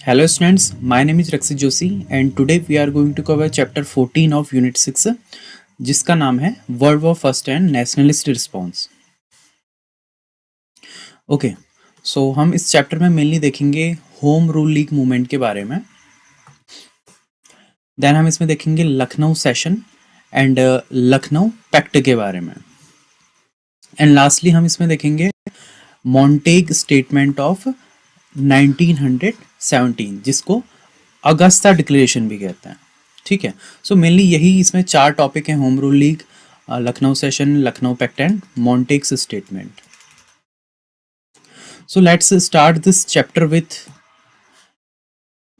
Hello students, my name is Rakshit Joshi and today we are going to cover chapter 14 of unit 6 जिसका नाम है world war first and nationalist response. Okay, so हम इस chapter में mainly देखेंगे home rule league movement के बारे में। देन हम इसमें देखेंगे Lucknow session and Lucknow pact के बारे में। एंड लास्टली हम इसमें देखेंगे मॉन्टेग स्टेटमेंट ऑफ 1917 जिसको अगस्ता डिक्लेरेशन भी कहते हैं। ठीक है, सो मेनली यही इसमें चार टॉपिक हैं: home rule league, Lucknow session, Lucknow pact and Montagu's statement. So let's start this chapter with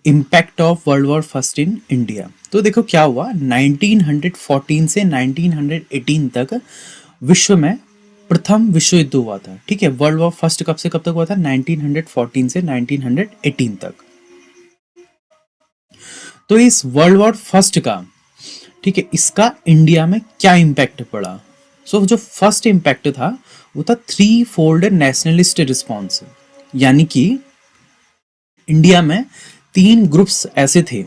impact of world war first in India. तो देखो क्या हुआ, 1914 से 1918 तक विश्व में प्रथम विश्व युद्ध हुआ था। ठीक है, वर्ल्ड वॉर फर्स्ट कब से कब तक हुआ था? 1914 से 1918 तक। तो इस वर्ल्ड वॉर फर्स्ट का, ठीक है, इसका इंडिया में क्या इम्पैक्ट पड़ा? सो जो फर्स्ट इम्पैक्ट था वो था थ्री फोल्ड नेशनलिस्ट रिस्पॉन्स, यानी कि इंडिया में तीन ग्रुप्स ऐसे थे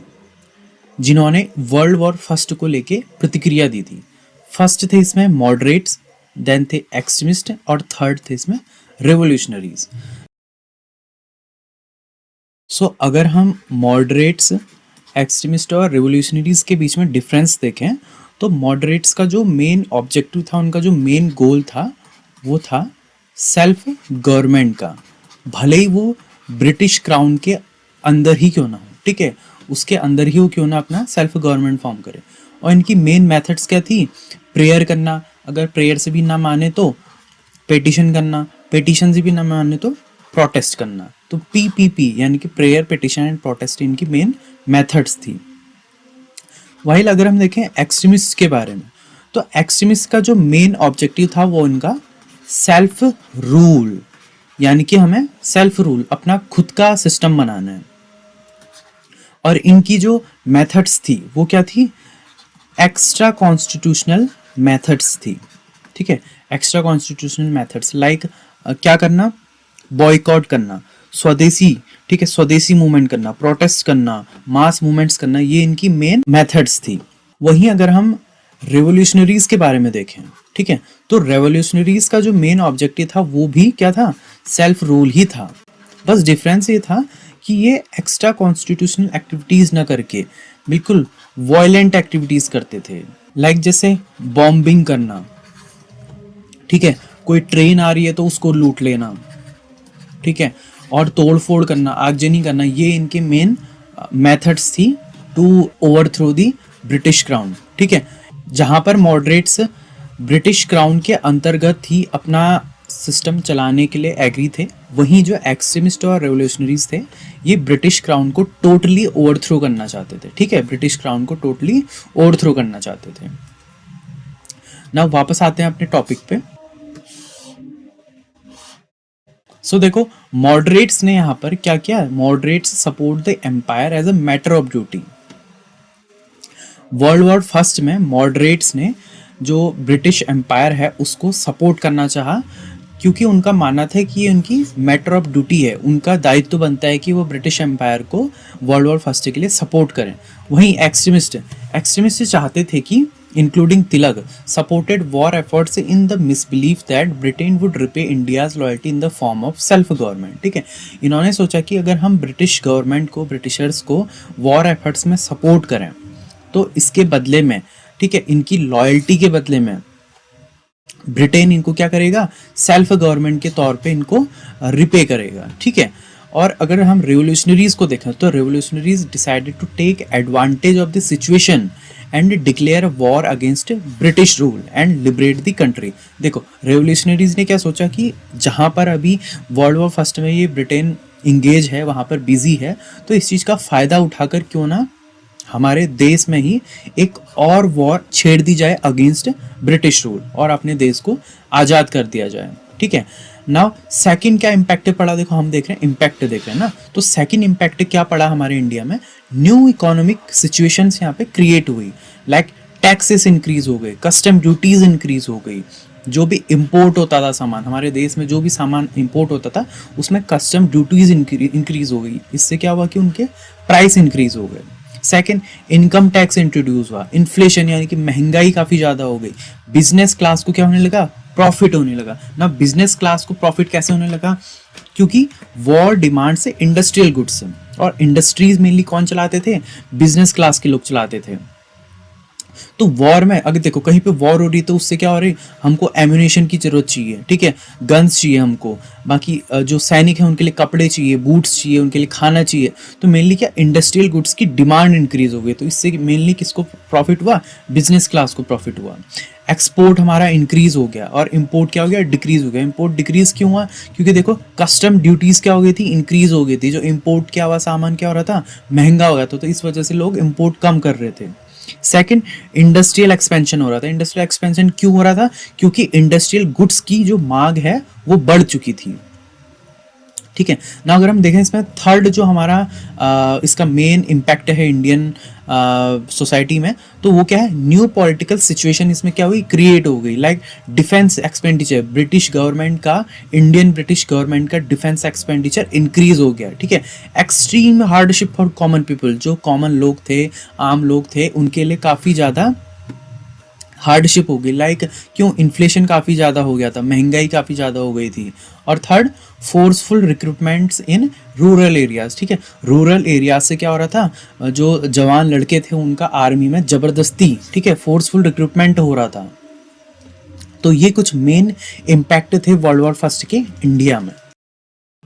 जिन्होंने वर्ल्ड वॉर फर्स्ट को लेके प्रतिक्रिया दी थी। फर्स्ट थे इसमें मॉडरेट्स, देन थे एक्सट्रीमिस्ट और थर्ड थे इसमें रेवोल्यूशनरीज। सो अगर हम मॉडरेट्स, एक्सट्रीमिस्ट और रेवोल्यूशनरीज के बीच में डिफरेंस देखें तो मॉडरेट्स का जो मेन ऑब्जेक्टिव था, उनका जो मेन गोल था वो था सेल्फ गवर्नमेंट का, भले ही वो ब्रिटिश क्राउन के अंदर ही क्यों ना हो। ठीक है, उसके अंदर ही वो क्यों ना अपना सेल्फ गवर्नमेंट फॉर्म करे। और इनकी मेन मेथड्स क्या थी? प्रेयर करना, अगर प्रेयर से भी ना माने तो पेटिशन करना, पेटिशन से भी ना माने तो प्रोटेस्ट करना। तो PPP यानी कि प्रेयर, पेटिशन एंड प्रोटेस्ट इनकी मेन मेथड्स थी। वाइल अगर हम देखें एक्सट्रीमिस्ट के बारे में, तो एक्सट्रीमिस्ट का जो मेन ऑब्जेक्टिव था वो इनका सेल्फ रूल, यानी कि हमें सेल्फ रूल, अपना खुद का सिस्टम बनाना है। और इनकी जो मेथड्स थी वो क्या थी? एक्स्ट्रा कॉन्स्टिट्यूशनल मेथड्स थी। ठीक है, एक्स्ट्रा कॉन्स्टिट्यूशनल मेथड्स लाइक क्या करना? बॉयकॉट करना, स्वदेशी, ठीक है, स्वदेशी मूवमेंट करना, प्रोटेस्ट करना, मास मूवमेंट्स करना, ये इनकी मेन मेथड्स थी। वहीं अगर हम रेवोल्यूशनरीज के बारे में देखें, ठीक है, तो रेवोल्यूशनरीज का जो मेन ऑब्जेक्टिव था वो भी क्या था? सेल्फ रूल ही था। बस डिफरेंस ये था कि ये एक्स्ट्रा कॉन्स्टिट्यूशनल एक्टिविटीज ना करके बिल्कुल वायलेंट एक्टिविटीज करते थे, लाइक जैसे बॉम्बिंग करना, ठीक है, कोई ट्रेन आ रही है तो उसको लूट लेना, ठीक है, और तोड़फोड़ करना, आगजनी करना, ये इनके मेन मेथड्स थी to overthrow the British crown. ठीक है, जहां पर मॉडरेट्स ब्रिटिश क्राउन के अंतर्गत ही अपना सिस्टम चलाने के लिए एग्री थे, वहीं जो एक्सट्रीमिस्ट और रेवोल्यूशनरीज थे ये ब्रिटिश क्राउन को टोटली ओवरथ्रो करना चाहते थे। ठीक है, ब्रिटिश क्राउन को टोटली ओवरथ्रो करना चाहते थे। ना वापस आते हैं अपने टॉपिक पे। सो देखो, मॉडरेट्स ने यहां पर क्या किया? Moderates support the empire as a matter of duty. World war first में मॉडरेट्स ने जो ब्रिटिश एम्पायर है उसको सपोर्ट करना चाहा, क्योंकि उनका मानना था कि ये उनकी मैटर ऑफ ड्यूटी है, उनका दायित्व बनता है कि वो ब्रिटिश एम्पायर को वर्ल्ड वॉर फर्स्ट के लिए सपोर्ट करें। वहीं एक्सट्रीमिस्ट चाहते थे कि including Tilak, supported war efforts in the misbelief that Britain would repay India's loyalty in the form of self government। ठीक है, इन्होंने सोचा कि अगर हम ब्रिटिश गवर्नमेंट को, ब्रिटिशर्स को वॉर एफर्ट्स में सपोर्ट करें तो इसके बदले में, ठीक है, इनकी लॉयल्टी के बदले में ब्रिटेन इनको क्या करेगा? सेल्फ गवर्नमेंट के तौर पे इनको रिपे करेगा। ठीक है, और अगर हम रेवोल्यूशनरीज को देखें तो revolutionaries decided to take advantage of the situation and declare war against British rule and liberate the country. देखो, रेवोल्यूशनरीज ने क्या सोचा कि जहां पर अभी वर्ल्ड वॉर फर्स्ट में ये ब्रिटेन इंगेज है, वहां पर बिजी है, तो इस चीज का फायदा उठाकर क्यों ना हमारे देश में ही एक और वॉर छेड़ दी जाए अगेंस्ट ब्रिटिश रूल और अपने देश को आज़ाद कर दिया जाए। ठीक है, नाउ सेकंड क्या इम्पैक्ट पड़ा? देखो, हम देख रहे हैं इम्पैक्ट देख रहे हैं ना, तो सेकंड इम्पैक्ट क्या पड़ा हमारे इंडिया में? न्यू इकोनॉमिक सिचुएशंस यहाँ पे क्रिएट हुई, लाइक टैक्सेस इंक्रीज हो गए, कस्टम ड्यूटीज इंक्रीज हो गई, जो भी इंपोर्ट होता था सामान, हमारे देश में जो भी सामान इंपोर्ट होता था उसमें कस्टम ड्यूटीज इंक्रीज हो गई। इससे क्या हुआ कि उनके प्राइस इंक्रीज हो गए। सेकंड, इनकम टैक्स इंट्रोड्यूस हुआ। इन्फ्लेशन यानी कि महंगाई काफ़ी ज़्यादा हो गई। बिजनेस क्लास को क्या होने लगा, प्रॉफिट होने लगा ना। बिजनेस क्लास को प्रॉफिट कैसे होने लगा, क्योंकि वॉर डिमांड से इंडस्ट्रियल गुड्स, और इंडस्ट्रीज मेनली कौन चलाते थे, बिजनेस क्लास के लोग चलाते थे। तो वॉर में अगर देखो कहीं पे वॉर हो रही है तो उससे क्या हो रही, हमको एम्यूनेशन की जरूरत चाहिए, ठीक है, गन्स चाहिए हमको, बाकी जो सैनिक है उनके लिए कपड़े चाहिए, बूट्स चाहिए, उनके लिए खाना चाहिए। तो मेनली क्या, इंडस्ट्रियल गुड्स की डिमांड इंक्रीज हो गई, तो इससे मेनली किसको प्रॉफिट हुआ, बिजनेस क्लास को प्रॉफिट हुआ। एक्सपोर्ट हमारा इंक्रीज हो गया और इंपोर्ट क्या हो गया, डिक्रीज हो गया। इंपोर्ट डिक्रीज क्यों हुआ, क्योंकि देखो कस्टम ड्यूटीज क्या हो गई थी, इंक्रीज हो गई थी। जो इंपोर्ट क्या हुआ, सामान क्या हो रहा था, महंगा हो गया था, तो इस वजह से लोग इंपोर्ट कम कर रहे थे। सेकंड, इंडस्ट्रियल एक्सपेंशन हो रहा था। इंडस्ट्रियल एक्सपेंशन क्यों हो रहा था, क्योंकि इंडस्ट्रियल गुड्स की जो मांग है वो बढ़ चुकी थी, ठीक है ना। अगर हम देखें इसमें थर्ड जो हमारा इसका मेन इम्पैक्ट है इंडियन सोसाइटी में, तो वो क्या है, न्यू पॉलिटिकल सिचुएशन इसमें क्या हुई, क्रिएट हो गई। Like defence expenditure, British government का, इंडियन ब्रिटिश गवर्नमेंट का डिफेंस एक्सपेंडिचर इंक्रीज हो गया, ठीक है। Extreme hardship for common people, जो कॉमन लोग थे, आम लोग थे, उनके लिए काफ़ी ज़्यादा हार्डशिप हो गई। लाइक क्यों, इन्फ्लेशन काफ़ी ज़्यादा हो गया था, महंगाई काफ़ी ज़्यादा हो गई थी। और third, forceful recruitments in rural areas, ठीक है। रूरल एरियाज से क्या हो रहा था, जो जवान लड़के थे उनका आर्मी में ज़बरदस्ती, ठीक है, फोर्सफुल रिक्रूटमेंट हो रहा था। तो ये कुछ मेन इम्पैक्ट थे वर्ल्ड वॉर फर्स्ट के इंडिया में।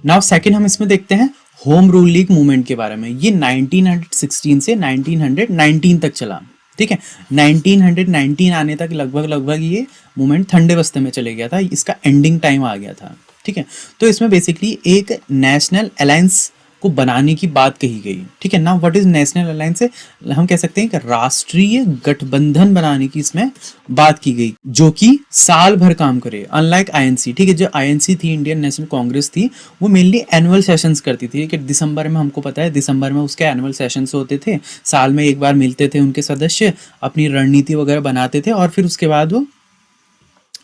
नाउ सेकंड हम इसमें देखते हैं होम रूल लीग मूवमेंट के बारे में। ये 1916 से 1919 तक चला, ठीक है। 1919 आने तक लगभग ये मूवमेंट ठंडे बस्ते में चले गया था, इसका एंडिंग टाइम आ गया था, ठीक है। तो इसमें बेसिकली एक नेशनल अलायंस को बनाने की बात कही गई, ठीक है ना। व्हाट इज नेशनल अलायंस, हम कह सकते हैं कि राष्ट्रीय गठबंधन बनाने की इसमें बात की गई, जो कि साल भर काम करे, अनलाइक आईएनसी, ठीक है। जो आईएनसी थी, इंडियन नेशनल कांग्रेस थी, वो मेनली एनुअल सेशंस करती थी, कि दिसंबर में, हमको पता है दिसंबर में उसके एनुअल सेशंस होते थे, साल में एक बार मिलते थे उनके सदस्य, अपनी रणनीति वगैरह बनाते थे, और फिर उसके बाद वो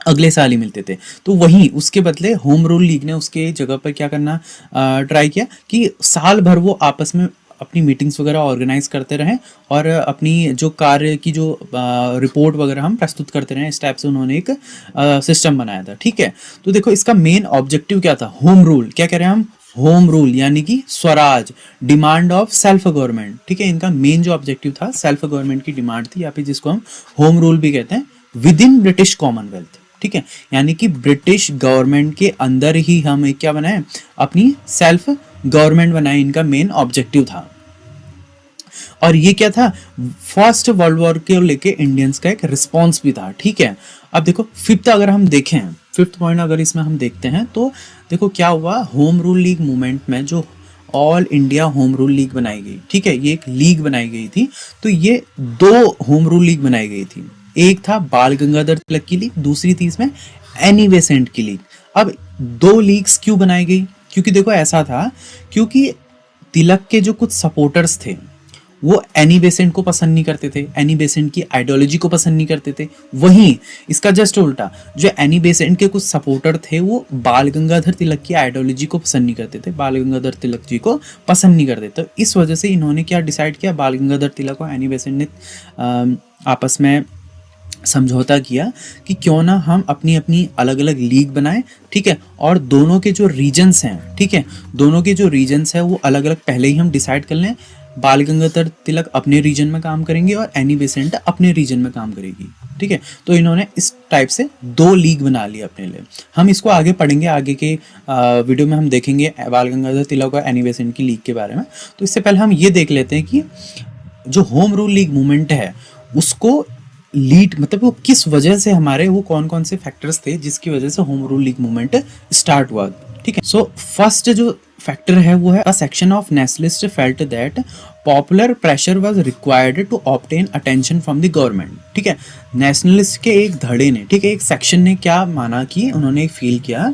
अगले साल ही मिलते थे। तो वहीं उसके बदले होम रूल लीग ने उसके जगह पर क्या करना ट्राई किया, कि साल भर वो आपस में अपनी मीटिंग्स वगैरह ऑर्गेनाइज करते रहें, और अपनी जो कार्य की जो रिपोर्ट वगैरह हम प्रस्तुत करते रहें। इस टाइप से उन्होंने एक सिस्टम बनाया था, ठीक है। तो देखो इसका मेन ऑब्जेक्टिव क्या था, होम रूल, क्या कह रहे हैं हम, होम रूल यानी कि Swaraj, demand of self government, ठीक है। इनका मेन जो ऑब्जेक्टिव था सेल्फ गवर्नमेंट की डिमांड थी, या फिर जिसको हम होम रूल भी कहते हैं, विद इन ब्रिटिश कॉमनवेल्थ, ठीक है। यानी कि ब्रिटिश गवर्नमेंट के अंदर ही हम एक क्या बनाए, अपनी सेल्फ गवर्नमेंट बनाए, इनका मेन ऑब्जेक्टिव था। और ये क्या था, फर्स्ट वर्ल्ड वॉर के लेके इंडियंस का एक रिस्पॉन्स भी था, ठीक है। अब देखो फिफ्थ, अगर हम देखें फिफ्थ पॉइंट अगर इसमें हम देखते हैं, तो देखो क्या हुआ, होम रूल लीग मूवमेंट में जो all India home rule league बनाई गई, ठीक है, ये एक लीग बनाई गई थी। तो ये दो होम रूल लीग बनाई गई थी, एक था बाल गंगाधर तिलक की लीग, दूसरी थी इसमें एनी बेसेंट की लीग। अब दो लीग्स क्यों बनाई गई, क्योंकि देखो ऐसा था, क्योंकि तिलक के जो कुछ सपोर्टर्स थे वो एनी बेसेंट को पसंद नहीं करते थे, एनी बेसेंट की आइडियोलॉजी को पसंद नहीं करते थे। वहीं इसका जस्ट उल्टा, जो एनी बेसेंट के कुछ सपोर्टर थे वो बाल गंगाधर तिलक की आइडियोलॉजी को पसंद नहीं करते थे, बाल गंगाधर तिलक जी को पसंद नहीं करते। तो इस वजह से इन्होंने क्या डिसाइड किया, बाल गंगाधर तिलक और एनी बेसेंट ने आपस में समझौता किया कि क्यों ना हम अपनी अपनी अलग अलग लीग बनाएं, ठीक है। और दोनों के जो रीजन्स हैं, ठीक है, दोनों के जो रीजन्स हैं वो अलग अलग पहले ही हम डिसाइड कर लें। बाल गंगाधर तिलक अपने रीजन में काम करेंगे और एनी बेसेंट अपने रीजन में काम करेगी, ठीक है। तो इन्होंने इस टाइप से दो लीग बना ली अपने लिए। हम इसको आगे पढ़ेंगे, आगे के वीडियो में हम देखेंगे बाल गंगाधर तिलक और एनी बेसेंट की लीग के बारे में। तो इससे पहले हम ये देख लेते हैं कि जो होम रूल लीग मूवमेंट है उसको लीड, मतलब वो किस वजह से, हमारे वो कौन कौन से फैक्टर्स थे जिसकी वजह से home rule league movement start हुआ, ठीक है। सो फर्स्ट जो फैक्टर है वो है, a section of nationalist felt that popular pressure was required to obtain attention from the government, ठीक है। नेशनलिस्ट के एक धड़े ने, ठीक है, एक सेक्शन ने क्या माना कि उन्होंने फील किया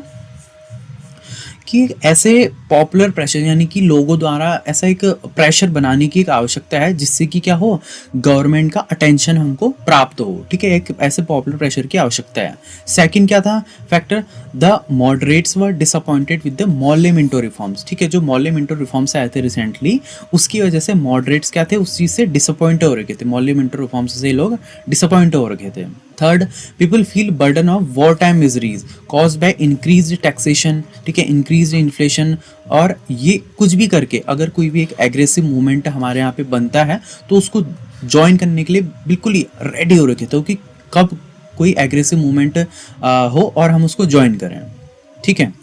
कि एक ऐसे पॉपुलर प्रेशर यानी कि लोगों द्वारा ऐसा एक प्रेशर बनाने की एक आवश्यकता है जिससे कि क्या हो, गवर्नमेंट का अटेंशन हमको प्राप्त हो, ठीक है, एक ऐसे पॉपुलर प्रेशर की आवश्यकता है। सेकंड क्या था factor, the moderates were disappointed with the Morley Minto reforms, ठीक है, जो मॉर्ले मिंटो रिफॉर्म्स आए थे रिसेंटली उसकी वजह से मॉडरेट्स क्या थे, उस चीज़ से डिसअपॉइंट हो रखे थे, मॉर्ले मिंटो रिफॉर्म्स से लोग डिसअपॉइंट हो रखे थे। Third, people feel burden of war time miseries cause by increase taxation, ठीक है, इंक्रीज इन्फ्लेशन, और ये कुछ भी करके अगर कोई भी एक एग्रेसिव मूवमेंट हमारे यहाँ पे बनता है तो उसको ज्वाइन करने के लिए बिल्कुल ही रेडी हो रखे थे कि कब कोई एग्रेसिव मूवमेंट हो और हम उसको ज्वाइन करें, ठीक है।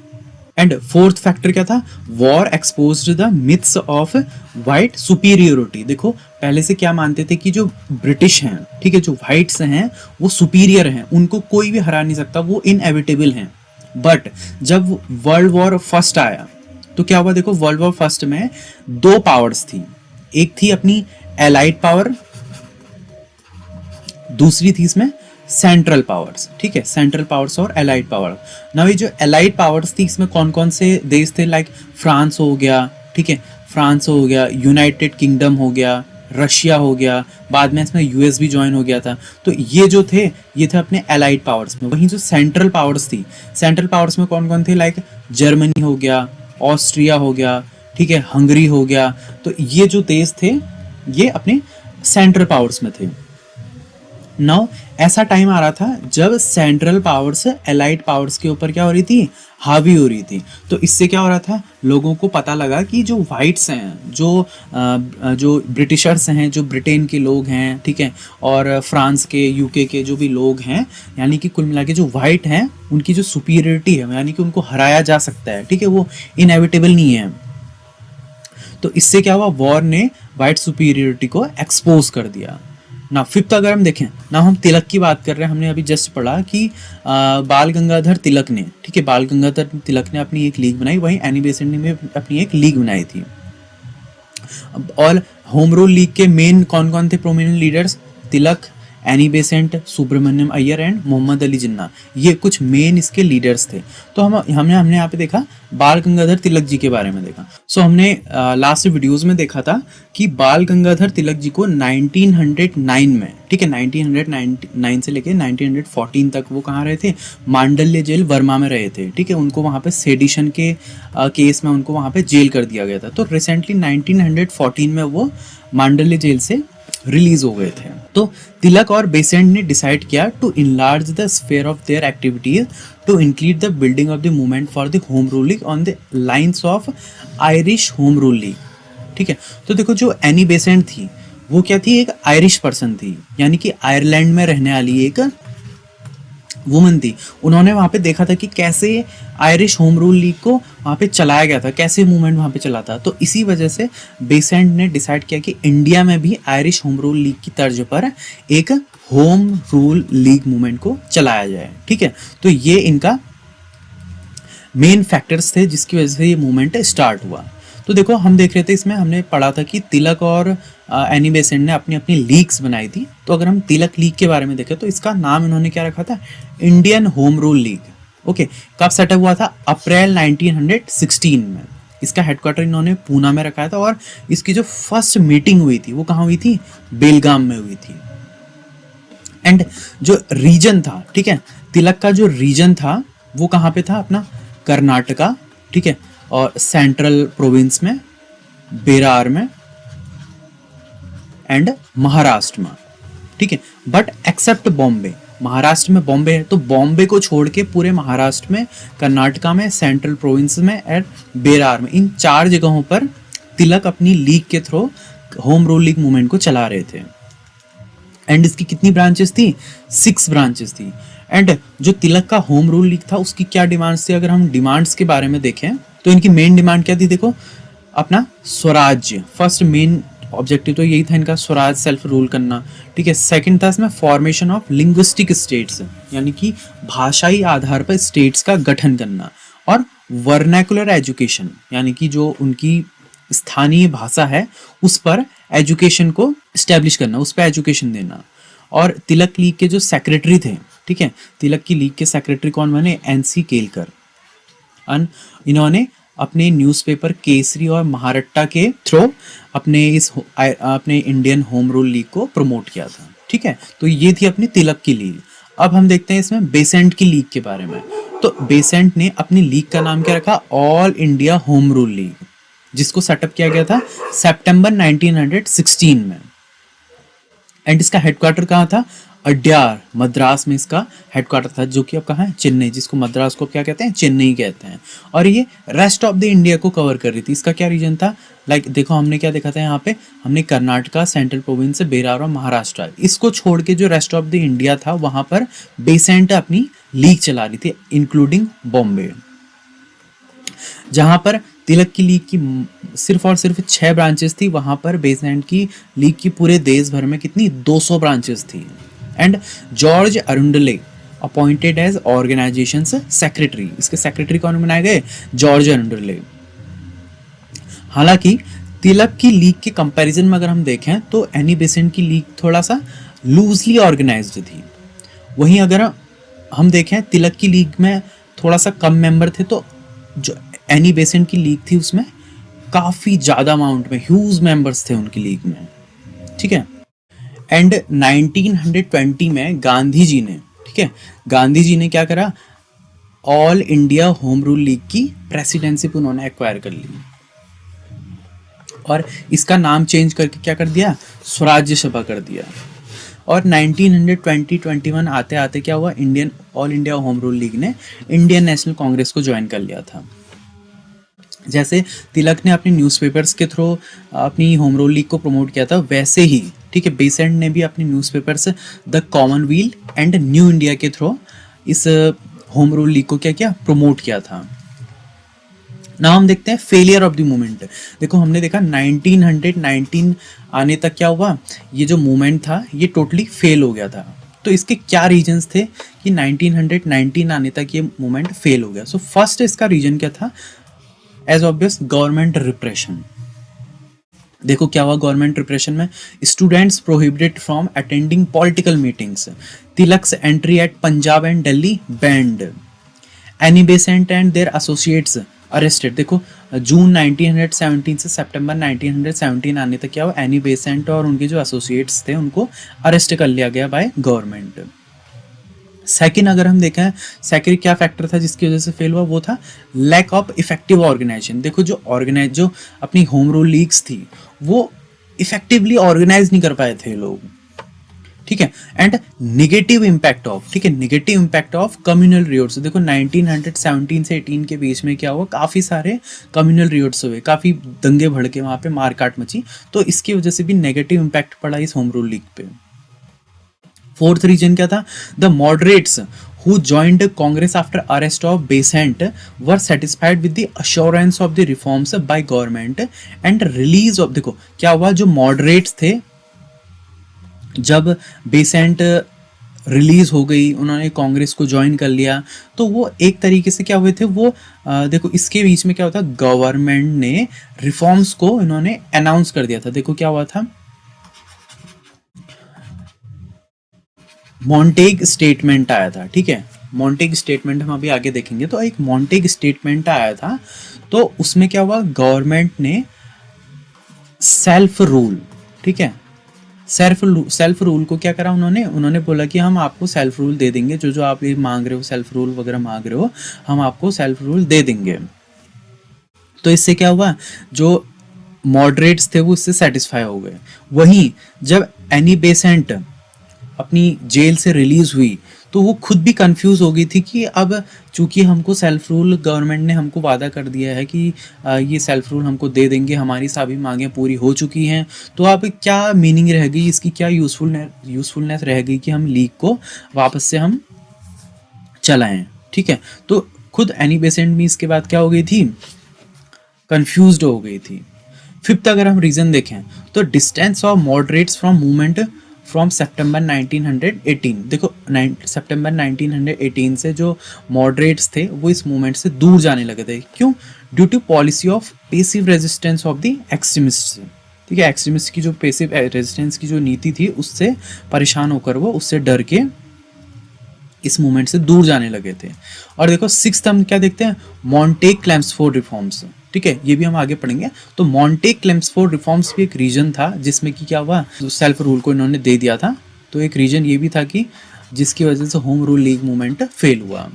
एंड फोर्थ फैक्टर क्या था, war exposed the myths of white superiority. देखो पहले से क्या मानते थे कि जो ब्रिटिश हैं, ठीक है, जो वाइट्स हैं वो सुपीरियर हैं, उनको कोई भी हरा नहीं सकता, वो इनएविटेबल हैं। बट जब वर्ल्ड वॉर फर्स्ट आया तो क्या हुआ, देखो वर्ल्ड वॉर फर्स्ट में दो पावर्स थी, एक थी अपनी एलाइड पावर, दूसरी थी इसमें सेंट्रल पावर्स, ठीक है, सेंट्रल पावर्स और एलाइड पावर। ना ये जो एलाइड पावर्स थी इसमें कौन कौन से देश थे, लाइक फ्रांस हो गया, ठीक है, फ्रांस हो गया, यूनाइटेड किंगडम हो गया, रशिया हो गया, बाद में इसमें यूएस भी ज्वाइन हो गया था। तो ये जो थे ये थे अपने एलाइड पावर्स में। वहीं जो सेंट्रल पावर्स थी, सेंट्रल पावर्स में कौन कौन थे, लाइक जर्मनी हो गया, ऑस्ट्रिया हो गया, ठीक है, हंगरी हो गया। तो ये जो देश थे ये अपने सेंट्रल पावर्स में थे। नाउ ऐसा टाइम आ रहा था जब सेंट्रल पावर्स एलाइड पावर्स के ऊपर क्या हो रही थी, हावी हो रही थी। तो इससे क्या हो रहा था, लोगों को पता लगा कि जो वाइट्स हैं, जो ब्रिटिशर्स हैं, जो ब्रिटेन के लोग हैं, ठीक है, और फ्रांस के, यूके के जो भी लोग हैं, यानी कि कुल मिला के जो वाइट हैं उनकी जो सुपीरियरिटी है, यानी कि उनको हराया जा सकता है, ठीक है, वो इनएविटेबल नहीं है। तो इससे क्या हुआ, वॉर ने वाइट सुपीरियरिटी को एक्सपोज कर दिया ना। फिफ्थ अगर हम देखें ना, हम तिलक की बात कर रहे हैं, हमने अभी जस्ट पढ़ा कि बाल गंगाधर तिलक ने, ठीक है, बाल गंगाधर तिलक ने अपनी एक लीग बनाई, वहीं एनी बेसेंट ने अपनी एक लीग बनाई थी। और होम रूल लीग के मेन कौन कौन थे prominent leaders, Tilak, Annie Besant, Subramaniam Iyer and Mohammad Ali Jinnah, ये कुछ मेन इसके लीडर्स थे। तो हमने यहाँ पे देखा बाल गंगाधर तिलक जी के बारे में देखा। सो हमने लास्ट वीडियोस में देखा था कि बाल गंगाधर तिलक जी को 1909 में, ठीक है, 1909 से लेके 1914 तक वो कहाँ रहे थे, मांडल्य जेल वर्मा में रहे थे, ठीक है। उनको वहाँ पे सेडिशन के केस में उनको वहाँ पे जेल कर दिया गया था। तो रिसेंटली 1914 में वो मांडल्य जेल से रिलीज हो गए थे। तो तिलक और बेसेंट ने डिसाइड किया to enlarge the sphere of their activities to include the building of the movement for the home rule league on the lines of Irish home rule league, ठीक है। तो देखो जो एनी बेसेंट थी वो क्या थी, एक आयरिश पर्सन थी, यानी कि आयरलैंड में रहने वाली एक वुमन थी। उन्होंने वहाँ पे देखा था कि कैसे आयरिश होम रूल लीग को वहाँ पे चलाया गया था, कैसे मूवमेंट वहाँ पे चला था। तो इसी वजह से बेसेंट ने डिसाइड किया कि इंडिया में भी आयरिश होम रूल लीग की तर्ज पर एक होम रूल लीग मूवमेंट को चलाया जाए, ठीक है। तो ये इनका मेन फैक्टर्स थे जिसकी वजह से ये मूवमेंट स्टार्ट हुआ। तो देखो हम देख रहे थे, इसमें हमने पढ़ा था कि तिलक और एनी बेसेंट ने अपनी अपनी लीग्स बनाई थी। तो अगर हम तिलक लीग के बारे में देखें तो इसका नाम इन्होंने क्या रखा था, Indian home rule league, okay. कब सेटअप हुआ था, अप्रैल 1916 में। इसका हेडक्वार्टर इन्होंने पूना में रखा था और इसकी जो फर्स्ट मीटिंग हुई थी वो कहाँ हुई थी, बेलगाम में हुई थी। एंड जो रीजन था, ठीक है, तिलक का जो रीजन था वो कहाँ पे था, अपना कर्नाटका, ठीक है, और सेंट्रल प्रोविंस में, बेरार में एंड महाराष्ट्र में, ठीक है। बट एक्सेप्ट बॉम्बे, महाराष्ट्र में बॉम्बे है, तो बॉम्बे को छोड़ के पूरे महाराष्ट्र में, कर्नाटका में, सेंट्रल प्रोविंस में एंड बेरार में, इन 4 जगहों पर तिलक अपनी लीग के through whom rule league movement को चला रहे थे। एंड इसकी कितनी ब्रांचेस थी, 6 ब्रांचेस थी। एंड जो तिलक का होम रूल लीग था उसकी क्या डिमांड्स थी, अगर हम डिमांड्स के बारे में देखें तो इनकी मेन डिमांड क्या थी, देखो अपना स्वराज्य, फर्स्ट मेन ऑब्जेक्टिव तो यही था इनका, स्वराज, सेल्फ रूल करना, ठीक है। सेकंड था इसमें फॉर्मेशन ऑफ लिंग्विस्टिक स्टेट्स, यानी कि भाषाई आधार पर स्टेट्स का गठन करना, और वर्नाकुलर एजुकेशन, यानी कि जो उनकी स्थानीय भाषा है उस पर एजुकेशन को स्टैब्लिश करना, उस पर एजुकेशन देना। और तिलक लीग के जो सेक्रेटरी थे, ठीक है, तिलक की लीग के सेक्रेटरी कौन बने, एनसी केलकर। इन्होंने अपने न्यूज़पेपर केसरी और महारट्टा के थ्रू अपने इंडियन होम रूल लीग को प्रमोट किया था। ठीक है, तो ये थी अपनी तिलक की लीग। अब हम देखते हैं इसमें बेसेंट की लीग के बारे में। तो बेसेंट ने अपनी लीग का नाम क्या रखा? All India home rule league, जिसको सेटअप किया गया था सितंबर 1916 में। एंड इसका हेडक्वार्टर कहाँ था? अड्यार, मद्रास में इसका हेडक्वार्टर था, जो कि अब कहाँ है? चेन्नई, जिसको मद्रास को क्या कहते हैं? चेन्नई कहते हैं। और ये रेस्ट ऑफ द इंडिया को कवर कर रही थी। इसका क्या रीजन था? देखो हमने क्या देखा था यहाँ पे, हमने कर्नाटका, सेंट्रल प्रोविंस, बिहार और महाराष्ट्र, इसको छोड़ के जो रेस्ट ऑफ द इंडिया था वहां पर बेसेंट अपनी लीग चला रही थी, इंक्लूडिंग बॉम्बे। जहां पर तिलक की लीग की सिर्फ और सिर्फ 6 ब्रांचेस थी, वहां पर बेसेंट की लीग की पूरे देश भर में कितनी? 200 ब्रांचेस थी। And George Arundale appointed as organisation secretary. इसके सेक्रेटरी कौन बनाए गए? George Arundale. हालांकि तिलक की लीग के कंपैरिजन में अगर हम देखें तो एनी बेसेंट की लीग थोड़ा सा लूजली ऑर्गेनाइज्ड थी। वहीं अगर हम देखें तिलक की लीग में थोड़ा सा कम मेंबर थे, तो जो एनी बेसेंट की लीग थी उसमें काफ़ी ज़्यादा अमाउंट में ह्यूज मेंबर्स थे उनकी लीग में। ठीक है, एंड 1920 में गांधी जी ने, ठीक है, गांधी जी ने क्या करा? All India home rule league की प्रेसिडेंसी उन्होंने एक्वायर कर ली और इसका नाम चेंज करके क्या कर दिया? स्वराज्य सभा कर दिया। और 1920-21 आते आते क्या हुआ? All India home rule league ने इंडियन नेशनल कांग्रेस को ज्वाइन कर लिया था। जैसे तिलक ने अपने न्यूज़पेपर्स के थ्रू अपनी होम रूल लीग को प्रमोट किया था, वैसे ही, ठीक है, बेसेंट ने भी अपनी newspapers the Commonwealth and new India के थ्रू इस होम रूल लीग को क्या किया? प्रमोट किया था। ना हम देखते हैं फेलियर ऑफ द मूवमेंट। देखो हमने देखा 1919 आने तक क्या हुआ? ये जो मूवमेंट था ये टोटली फेल हो गया था। तो इसके क्या रीजंस थे कि 1919 आने तक ये मूवमेंट फेल हो गया? सो फर्स्ट इसका रीजन क्या था? As obvious, government repression. देखो क्या हुआ गवर्नमेंट रिप्रेशन में? Students prohibited from attending political meetings, Tilak's entry at Punjab and Delhi banned, Annie Besant and their associates arrested. देखो जून 1917 से सितंबर 1917 आने तक क्या हुआ? एनी बेसेंट और उनके जो एसोसिएट्स थे उनको अरेस्ट कर लिया गया बाय गवर्नमेंट। सेकंड अगर हम देखें, सेकंड क्या फैक्टर था जिसकी वजह से फेल हुआ? वो था लैक ऑफ इफेक्टिव ऑर्गेनाइजेशन। देखो जो अपनी होम रूल लीग्स थी वो इफेक्टिवली ऑर्गेनाइज नहीं कर पाए थे लोग। ठीक है, एंड निगेटिव इम्पैक्ट ऑफ, ठीक है, negative impact of communal revolts. देखो 1917 से 18 के बीच में क्या हुआ? काफ़ी सारे कम्युनल रिवोल्ट्स हुए, काफ़ी दंगे भड़के, वहाँ पे मारकाट मची, तो इसकी वजह से भी नेगेटिव इम्पैक्ट पड़ा इस होम रूल लीग पे। फोर्थ रीजन क्या था? The moderates who joined Congress after arrest of Besant were satisfied with the assurance of the reforms by government and release of, देखो क्या हुआ? जो मॉडरेट्स थे, जब बेसेंट रिलीज हो गई, उन्होंने कांग्रेस को ज्वाइन कर लिया, तो वो एक तरीके से क्या हुए थे? वो देखो इसके बीच में क्या होता? गवर्नमेंट ने रिफॉर्म्स को इन्होंने अनाउंस कर दिया था। देखो क्या हुआ था? मॉन्टेग स्टेटमेंट आया था। ठीक है, मॉन्टेग स्टेटमेंट हम अभी आगे देखेंगे। तो एक मॉन्टेग स्टेटमेंट आया था, तो उसमें क्या हुआ? गवर्नमेंट ने सेल्फ रूल, ठीक है, सेल्फ रूल को क्या करा? उन्होंने बोला कि हम आपको सेल्फ रूल दे देंगे, जो आप ये मांग रहे हो, सेल्फ रूल वगैरह मांग रहे हो, हम आपको सेल्फ रूल दे देंगे। तो इससे क्या हुआ? जो मॉडरेट्स थे वो इससे सेटिस्फाई हो गए। वहीं जब एनी बेसेंट अपनी जेल से रिलीज हुई तो वो खुद भी कंफ्यूज हो गई थी कि अब चूंकि हमको सेल्फ रूल, गवर्नमेंट ने हमको वादा कर दिया है कि ये सेल्फ रूल हमको दे देंगे, हमारी सभी मांगें पूरी हो चुकी हैं, तो अब क्या मीनिंग रह गई इसकी, क्या यूजफुलनेस रह गई कि हम लीग को वापस से हम चलाएं। ठीक है, तो खुद एनी बेसेंट भी इसके बाद क्या हो गई थी? कंफ्यूज्ड हो गई थी। फिफ्थ अगर हम रीजन देखें तो distance of moderates from movement from September 1918। देखो सितंबर 1918 से जो मॉडरेट्स थे वो इस मूवमेंट से दूर जाने लगे थे। क्यों? Due to policy of passive resistance of the extremist. ठीक है, एक्सट्रीमिस्ट की जो पेसिव रेजिस्टेंस की जो नीति थी उससे परेशान होकर वो, उससे डर के इस मूवमेंट से दूर जाने लगे थे। और देखो सिक्स्थ हम क्या देखते हैं, मॉन्टेग क्लेम्सफोर्ड रिफॉर्म्स, ठीक है, ये भी हम आगे पढ़ेंगे। तो मॉन्टेग क्लेम्सफोर्ड रिफॉर्म्स भी एक रीजन था जिसमें कि क्या हुआ, सेल्फ रूल को इन्होंने दे दिया था। तो एक रीजन ये भी था कि जिसकी वजह से home rule league movement fail हुआ,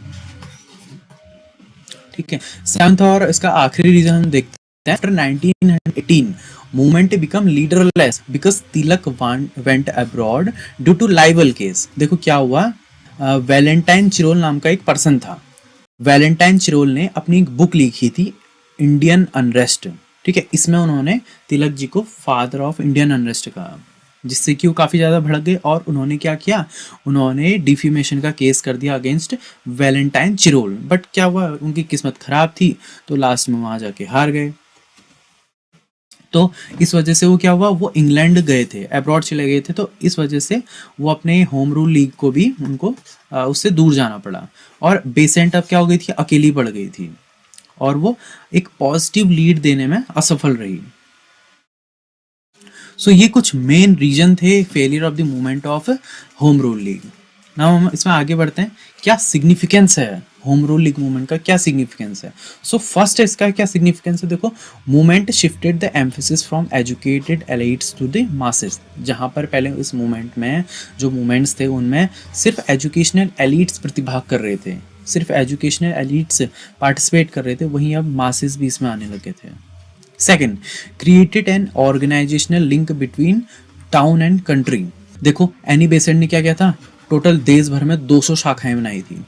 ठीक है। सेवंथ और इसका आखिरी रीजन हम देखते हैं, after 1918 movement become leaderless because Tilak went abroad due to libel case. देखो क्या हुआ, वैलेंटाइन चिरोल नाम का एक पर्सन था। वैलेंटाइन चिरोल ने अपनी एक बुक लिखी थी, इंडियन अनरेस्ट, ठीक है। इसमें उन्होंने तिलक जी को फादर ऑफ इंडियन अनरेस्ट कहा, जिससे कि वो काफ़ी ज़्यादा भड़क गए और उन्होंने क्या किया, उन्होंने डिफेमेशन का केस कर दिया अगेंस्ट वैलेंटाइन चिरोल। बट क्या हुआ, उनकी किस्मत खराब थी, तो लास्ट में वहाँ जाके हार गए। तो इस वजह से वो क्या हुआ, वो इंग्लैंड गए थे, अब्रॉड चले गए थे, तो इस वजह से वो अपने होम रूल लीग को भी उनको उससे दूर जाना पड़ा। और बेसेंट अब क्या हो गई थी, अकेली पड़ गई थी और वो एक पॉजिटिव लीड देने में असफल रही। सो ये कुछ मेन रीजन थे failure of the movement of home rule league. Now हम इसमें आगे बढ़ते हैं, क्या सिग्निफिकेंस है होम रूल लीग मूवमेंट का, क्या सिग्निफिकेंस है। सो फर्स्ट इसका क्या सिग्निफिकेंस है, देखो movement shifted the emphasis from educated elites to the masses. जहाँ पर पहले इस मूवमेंट में जो मूवमेंट्स थे उनमें सिर्फ एजुकेशनल एलिट्स प्रतिभाग कर रहे थे, सिर्फ एजुकेशनल एलिट्स पार्टिसिपेट कर रहे थे, वहीं अब मासेस भी इसमें आने लगे थे। Second, created an organisational link between town and country. देखो एनी बेसेंट ने क्या किया था, टोटल देश भर में 200 शाखाएं बनाई थी,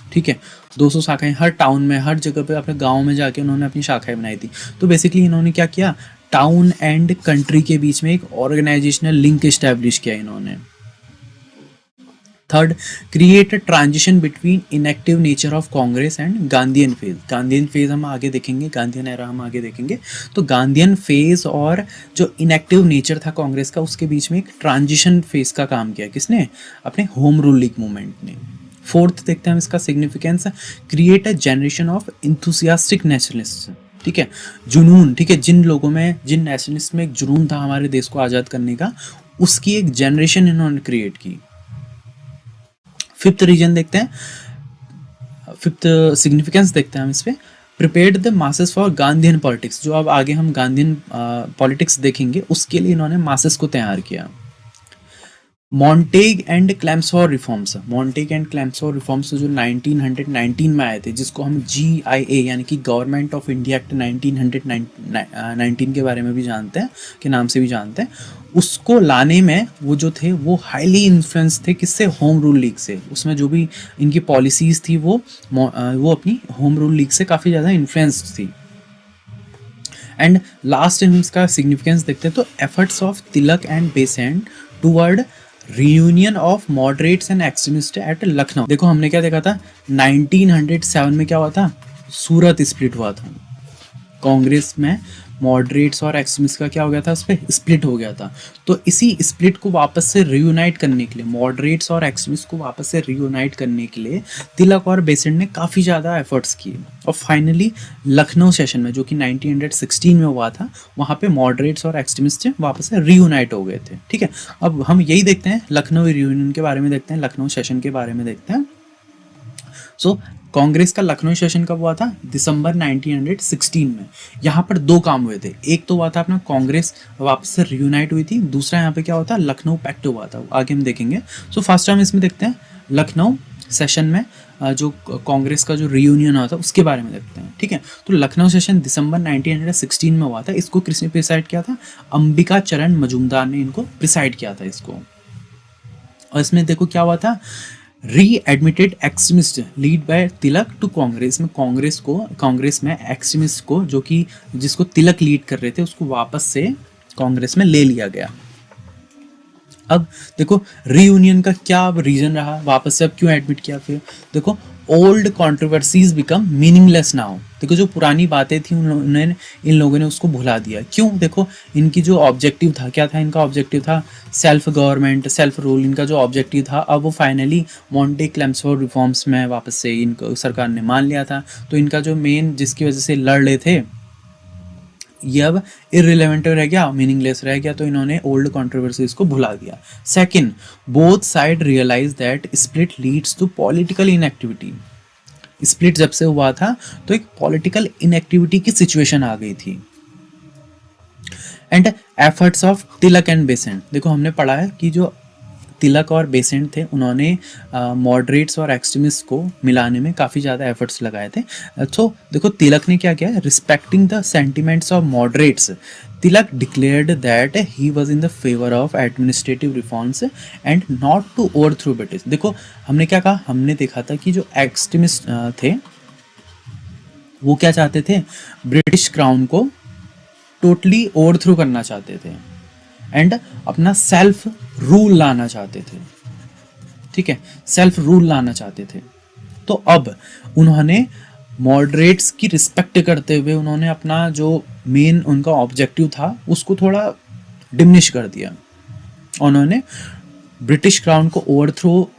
ठीक है। 200 शाखाएं हर टाउन में, हर जगह पे अपने गांव में जाके उन्होंने अपनी शाखाएं बनाई थी। तो बेसिकली इन्होंने क्या किया, टाउन एंड कंट्री के बीच में एक ऑर्गेनाइजेशनल लिंक इस्टेब्लिश किया इन्होंने। Third, create a transition between inactive nature of Congress and Gandhian phase. Gandhian phase हम आगे देखेंगे, गांधीयन एरा हम आगे देखेंगे। तो गांधीयन फेज और जो इनएक्टिव नेचर था कांग्रेस का, उसके बीच में एक ट्रांजिशन फेज का काम किया किसने, अपने होम रूल लीग मूवमेंट ने। फोर्थ देखते हैं हम इसका significance, create a generation of enthusiastic nationalist, ठीक है, जुनून, ठीक है, जिन लोगों में, जिन नेशनलिस्ट में एक जुनून था हमारे देश को आज़ाद करने का, उसकी एक जनरेशन इन्होंने क्रिएट की। फिफ्थ रीजन देखते हैं, फिफ्थ सिग्निफिकेंस देखते हैं हम इस पे, prepared the masses for Gandhian politics. जो अब आगे हम गांधीयन पॉलिटिक्स देखेंगे उसके लिए इन्होंने मासेस को तैयार किया। Montague and क्लेम्सफोर reforms, Montague and क्लेम्सफोर reforms जो 1919 में आए थे, जिसको हम GIA यानी कि गवर्नमेंट ऑफ इंडिया एक्ट 1919 के बारे में भी जानते हैं, के नाम से भी जानते हैं, उसको लाने में वो जो थे वो हाईली इन्फ्लुएंस थे किससे, होम रूल लीग से। उसमें जो भी इनकी पॉलिसीज़ थी वो अपनी होम रूल लीग से काफ़ी ज़्यादा इन्फ्लुएंस्ड थी। एंड लास्ट इसका सिग्निफिकेंस देखते हैं, तो efforts of Tilak and Besant toward reunion of moderates and extremist at Lucknow. देखो हमने क्या देखा था, 1907 में क्या हुआ था, सूरत स्प्लिट हुआ था, कांग्रेस में मॉडरेट्स और एक्सट्रीमिस्ट का क्या हो गया था, उस पर स्प्लिट हो गया था। तो इसी स्प्लिट को वापस से रियूनाइट करने के लिए, मॉडरेट्स और एक्सट्रीमिस्ट को वापस से रियूनाइट करने के लिए तिलक और बेसेंट ने काफ़ी ज़्यादा एफर्ट्स किए। और फाइनली लखनऊ सेशन में, जो कि 1916 में हुआ था, वहाँ पे मॉडरेट्स और एक्सट्रीमिस्ट वापस से रियूनाइट हो गए थे, ठीक है। अब हम यही देखते हैं, लखनऊ रियूनियन के बारे में देखते हैं, लखनऊ सेशन के बारे में देखते हैं। सो कांग्रेस का लखनऊ सेशन कब हुआ था, दिसंबर 1916 में। यहाँ पर दो काम हुए थे, एक तो हुआ था अपना कांग्रेस वापस से रियूनाइट हुई थी, दूसरा यहाँ पे क्या हुआ था, लखनऊ पैक्ट हुआ था, आगे हम देखेंगे। सो फर्स्ट हम इसमें देखते हैं लखनऊ सेशन में जो कांग्रेस का जो रियूनियन हुआ था उसके बारे में देखते हैं, ठीक है। तो लखनऊ सेशन दिसंबर 1916 में हुआ था। इसको किसने प्रिसाइड किया था, अंबिका चरण मजूमदार ने इनको प्रिसाइड किया था इसको। और इसमें देखो क्या हुआ था, readmitted extremist lead by Tilak to Congress में, कांग्रेस में एक्सट्रीमिस्ट को, जो कि जिसको तिलक लीड कर रहे थे, उसको वापस से कांग्रेस में ले लिया गया। अब देखो रीयूनियन का क्या रीजन रहा, वापस से अब क्यों एडमिट किया, फिर देखो old controversies become meaningless now. देखो जो पुरानी बातें थी उन्होंने, इन लोगों ने उसको भुला दिया। क्यों, देखो इनकी जो ऑब्जेक्टिव था, क्या था इनका ऑब्जेक्टिव था, सेल्फ गवर्नमेंट, सेल्फ रूल, इनका जो ऑब्जेक्टिव था, अब वो फाइनली मॉन्टेग क्लेम्सफोर्ड रिफॉर्म्स में वापस से इनको सरकार ने मान लिया था। तो इनका जो मेन जिसकी वजह से लड़ रहे थे ये अब इररिलेवेंट रह गया, मीनिंगलेस रह गया, तो इन्होंने ओल्ड कंट्रोवर्सीज को भुला दिया। Second, both side realise that split leads to political inactivity. Split जब से हुआ था तो एक पॉलिटिकल इनएक्टिविटी की सिचुएशन आ गई थी। And efforts of Tilak and Besant, देखो हमने पढ़ा है कि जो तिलक और बेसेंट थे उन्होंने मॉडरेट्स और एक्सट्रीमिस्ट को मिलाने में काफ़ी ज़्यादा एफर्ट्स लगाए थे। तो देखो तिलक ने क्या किया, respecting the sentiments of moderates, Tilak declared that he was in the favour of administrative reforms and not to overthrow British. देखो हमने क्या कहा, हमने देखा था कि जो एक्सट्रीमिस्ट थे वो क्या चाहते थे, ब्रिटिश क्राउन को टोटली ओवरथ्रो करना चाहते थे एंड अपना सेल्फ रूल लाना चाहते थे। ठीक है, सेल्फ रूल लाना चाहते थे। तो अब उन्होंने मॉडरेट्स की रिस्पेक्ट करते हुए उन्होंने अपना जो मेन उनका ऑब्जेक्टिव था उसको थोड़ा डिमिनिश कर दिया। उन्होंने ब्रिटिश क्राउन को ओवरथ्रो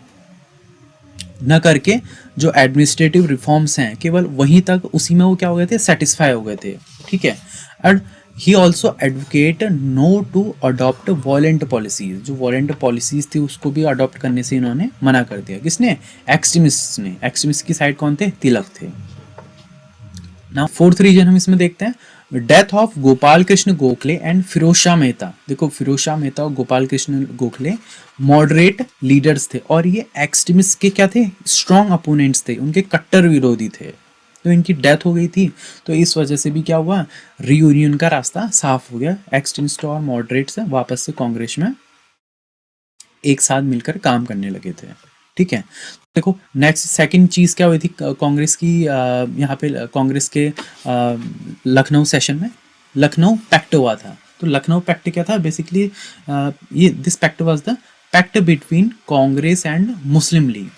न करके जो एडमिनिस्ट्रेटिव रिफॉर्म्स हैं केवल वहीं तक, उसी में वो क्या हो गए थे, सेटिस्फाई हो गए थे। ठीक है, and he also advocate no to adopt violent policies, जो वॉलेंट पॉलिसीज थी उसको भी अडॉप्ट करने से इन्होंने मना कर दिया। किसने, एक्सट्रीमिस्ट ने। एक्सट्रीमिस्ट की साइड कौन थे, तिलक थे। ना फोर्थ रीजन हम इसमें देखते हैं, death of Gopal Krishna Gokhale and Feroz Shah Mehta. देखो फिरोज शाह मेहता और गोपाल कृष्ण गोखले मॉडरेट लीडर्स थे और ये एक्सट्रीमिस्ट के क्या थे, स्ट्रॉन्ग अपोनेंट्स थे, उनके कट्टर विरोधी थे। तो इनकी डेथ हो गई थी, तो इस वजह से भी क्या हुआ, रीयूनियन का रास्ता साफ हो गया। एक्सट्रीमिस्ट और मॉडरेट्स वापस से कांग्रेस में एक साथ मिलकर काम करने लगे थे। ठीक है, देखो नेक्स्ट सेकंड चीज़ क्या हुई थी कांग्रेस की, यहाँ पे कांग्रेस के लखनऊ सेशन में लखनऊ पैक्ट हुआ था। तो लखनऊ पैक्ट क्या था, बेसिकली ये this pact was the pact between Congress and Muslim League.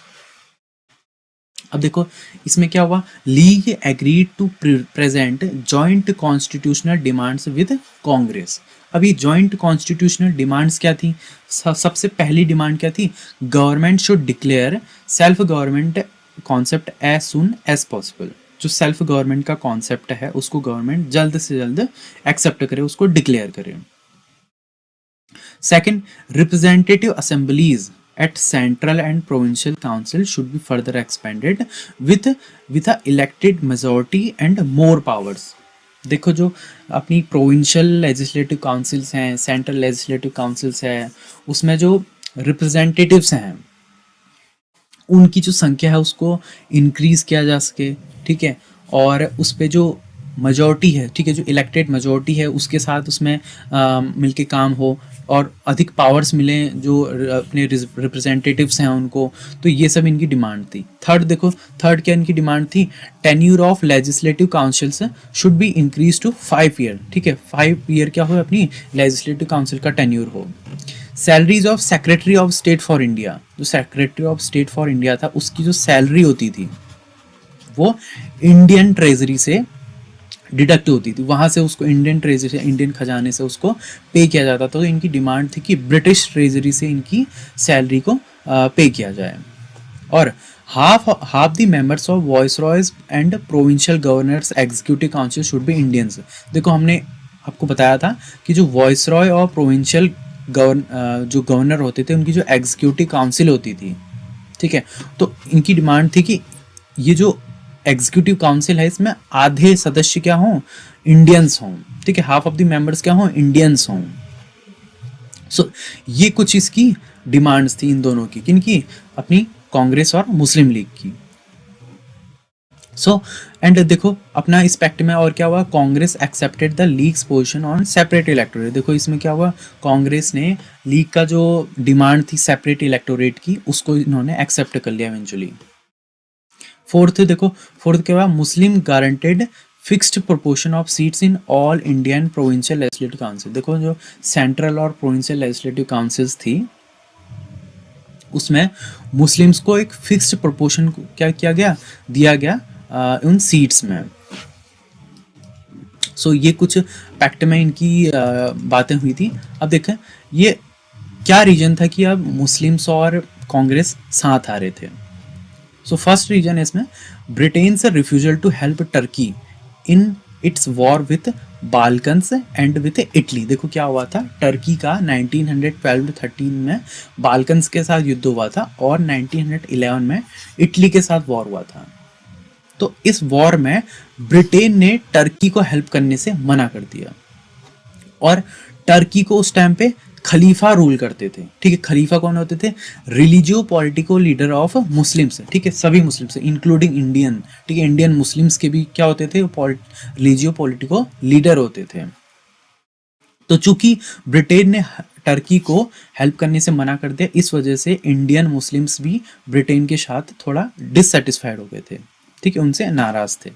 अब देखो इसमें क्या हुआ, League agreed to present joint constitutional demands with Congress. अभी जॉइंट कॉन्स्टिट्यूशनल डिमांड्स क्या थी, सबसे पहली डिमांड क्या थी, government should declare self government concept as soon as possible. जो सेल्फ गवर्नमेंट का कॉन्सेप्ट है उसको गवर्नमेंट जल्द से जल्द एक्सेप्ट करे, उसको डिक्लेयर करे। Second, representative assemblies at central and provincial council should be further expanded with a elected majority and more powers। देखो जो अपनी प्रोविंशियल लेजिस्लेटिव काउंसिल्स हैं, सेंट्रल लेजिस्लेटिव काउंसिल्स है, उसमें जो रिप्रेजेंटेटिव्स हैं उनकी जो संख्या है उसको इंक्रीज किया जा सके। ठीक है, और उस पे जो मेजॉरिटी है, ठीक है, जो इलेक्टेड मेजॉरिटी है उसके साथ उसमें मिलके काम हो और अधिक पावर्स मिले जो अपने रिप्रेजेंटेटिव्स हैं उनको। तो ये सब इनकी डिमांड थी। थर्ड देखो, थर्ड क्या इनकी डिमांड थी, tenure of legislative councils should be increase to 5 year. ठीक है, 5 ईयर क्या हो अपनी लेजिस्लेटिव काउंसिल का टेन्यूर हो। Salaries of secretary of state for India, जो secretary of state for India था उसकी जो सैलरी होती थी वो इंडियन ट्रेजरी से डिडक्ट होती थी, वहाँ से उसको इंडियन ट्रेजरी से, इंडियन खजाने से उसको पे किया जाता था। तो इनकी डिमांड थी कि ब्रिटिश ट्रेजरी से इनकी सैलरी को पे किया जाए। और half the members of viceroys and provincial governors executive council should be Indians. देखो हमने आपको बताया था कि जो वॉइसरॉय और प्रोविंशियल जो गवर्नर होते थे उनकी जो एग्जीक्यूटिव काउंसिल होती थी, ठीक है, तो इनकी डिमांड थी कि ये जो एग्जीक्यूटिव काउंसिल है इसमें आधे सदस्य क्या हों, इंडियंस हों। ठीक है, हाफ ऑफ द मेंबर्स क्या हों, इंडियंस हों। सो ये कुछ इसकी डिमांड्स थी इन दोनों की, किनकी, अपनी कांग्रेस और मुस्लिम लीग की। सो एंड देखो अपना इस पैक्ट में और क्या हुआ, Congress accepted the leagues position on separate electorate. देखो इसमें क्या हुआ, कांग्रेस ने लीग का जो डिमांड थी सेपरेट इलेक्टोरेट की उसको इन्होंने एक्सेप्ट कर लिया इवेंचुअली। फोर्थ देखो, फोर्थ क्या हुआ, Muslim guaranteed fixed proportion of seats in all Indian provincial legislative council. देखो जो सेंट्रल और प्रोविंशियल लेजिस्लेटिव काउंसिल्स थी उसमें मुस्लिम्स को एक फिक्स्ड प्रोपोर्शन क्या किया गया, दिया गया उन सीट्स में। सो ये कुछ पैक्ट में इनकी बातें हुई थी। अब देखें ये क्या रीजन था कि अब मुस्लिम्स और कांग्रेस साथ आ रहे थे। सो फर्स्ट रीजन है इसमें Britain's refusal to help Turkey in its war with Balkans and with Italy. देखो क्या हुआ था, टर्की का 1912-13 में बाल्कन्स के साथ युद्ध हुआ था और 1911 में इटली के साथ वॉर हुआ था। तो इस वॉर में ब्रिटेन ने टर्की को हेल्प करने से मना कर दिया और टर्की को उस टाइम पे खलीफा रूल करते थे। ठीक है, खलीफा कौन होते थे? Religio politico leader of Muslims. ठीक है, सभी मुस्लिम्स इंक्लूडिंग इंडियन। ठीक है, इंडियन मुस्लिम्स के भी क्या होते थे? रिलीजियो पॉलिटिको लीडर होते थे। तो चूंकि ब्रिटेन ने टर्की को हेल्प करने से मना कर दिया, इस वजह से इंडियन मुस्लिम्स भी ब्रिटेन के साथ थोड़ा डिससेटिस्फाइड हो गए थे। ठीक है, उनसे नाराज थे।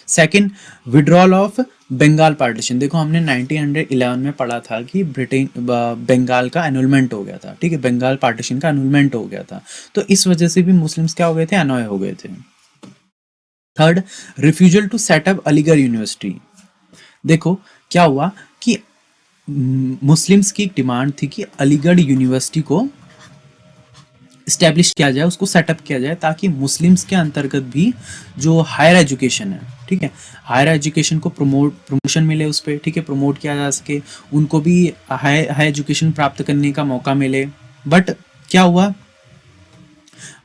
Second, withdrawal of Bengal partition. देखो हमने 1911 में पढ़ा था कि ब्रिटेन बंगाल का एनुलमेंट हो गया था। ठीक है, बंगाल पार्टीशन का एनुलमेंट हो गया था, तो इस वजह से भी मुस्लिम्स क्या हो गए थे? अनॉय हो गए थे। Third, refusal to set up Aligarh university. देखो क्या हुआ कि मुस्लिम्स की एक डिमांड थी कि अलीगढ़ यूनिवर्सिटी को इस्टेब्लिश किया जाए, उसको सेटअप किया जाए, ताकि मुस्लिम्स के अंतर्गत भी जो हायर एजुकेशन है, ठीक है, हायर एजुकेशन को प्रमोशन मिले उस पर। ठीक है, प्रमोट किया जा सके, उनको भी हाई एजुकेशन प्राप्त करने का मौका मिले। बट क्या हुआ,